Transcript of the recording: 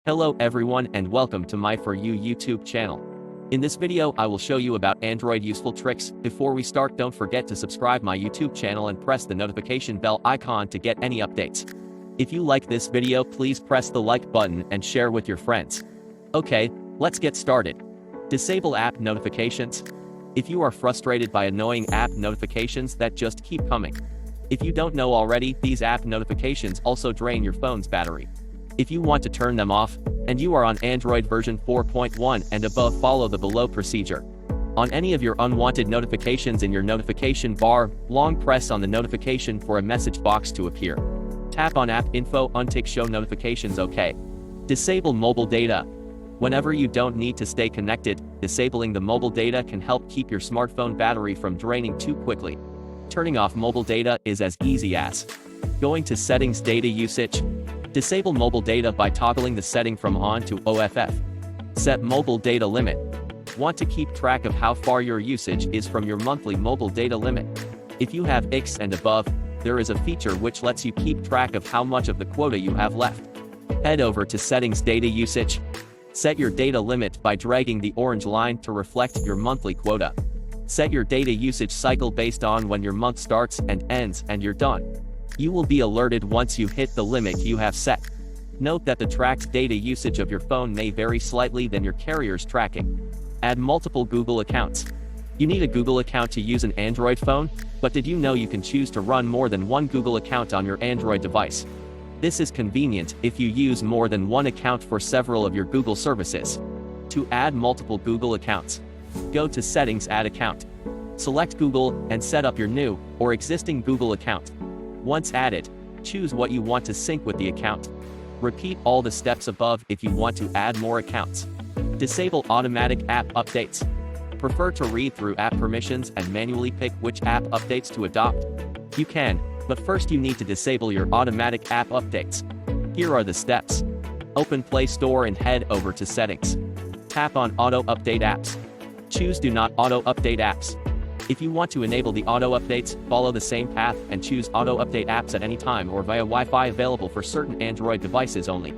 Hello everyone and welcome to my For You YouTube channel. In this video I will show you about Android useful tricks. Before we start, don't forget to subscribe my YouTube channel and press the notification bell icon to get any updates. If you like this video, please press the like button and share with your friends. Okay, let's get started. Disable app notifications. If you are frustrated by annoying app notifications that just keep coming. If you don't know already, these app notifications also drain your phone's battery. If you want to turn them off, and you are on Android version 4.1 and above, follow the below procedure. On any of your unwanted notifications in your notification bar, long press on the notification for a message box to appear. Tap on App Info, untick Show Notifications. OK. Disable mobile data. Whenever you don't need to stay connected, disabling the mobile data can help keep your smartphone battery from draining too quickly. Turning off mobile data is as easy as going to Settings, Data Usage. Disable mobile data by toggling the setting from On to OFF. Set mobile data limit. Want to keep track of how far your usage is from your monthly mobile data limit? If you have X and above, there is a feature which lets you keep track of how much of the quota you have left. Head over to Settings, Data Usage. Set your data limit by dragging the orange line to reflect your monthly quota. Set your data usage cycle based on when your month starts and ends, and you're done. You will be alerted once you hit the limit you have set. Note that the tracked data usage of your phone may vary slightly than your carrier's tracking. Add multiple Google accounts. You need a Google account to use an Android phone, but did you know you can choose to run more than one Google account on your Android device? This is convenient if you use more than one account for several of your Google services. To add multiple Google accounts, go to Settings, Add Account. Select Google and set up your new or existing Google account. Once added, choose what you want to sync with the account. Repeat all the steps above if you want to add more accounts. Disable automatic app updates. Prefer to read through app permissions and manually pick which app updates to adopt? You can, but first you need to disable your automatic app updates. Here are the steps. Open Play Store and head over to Settings. Tap on Auto Update Apps. Choose Do Not Auto Update Apps. If you want to enable the auto updates, follow the same path and choose auto update apps at any time or via Wi-Fi, available for certain Android devices only.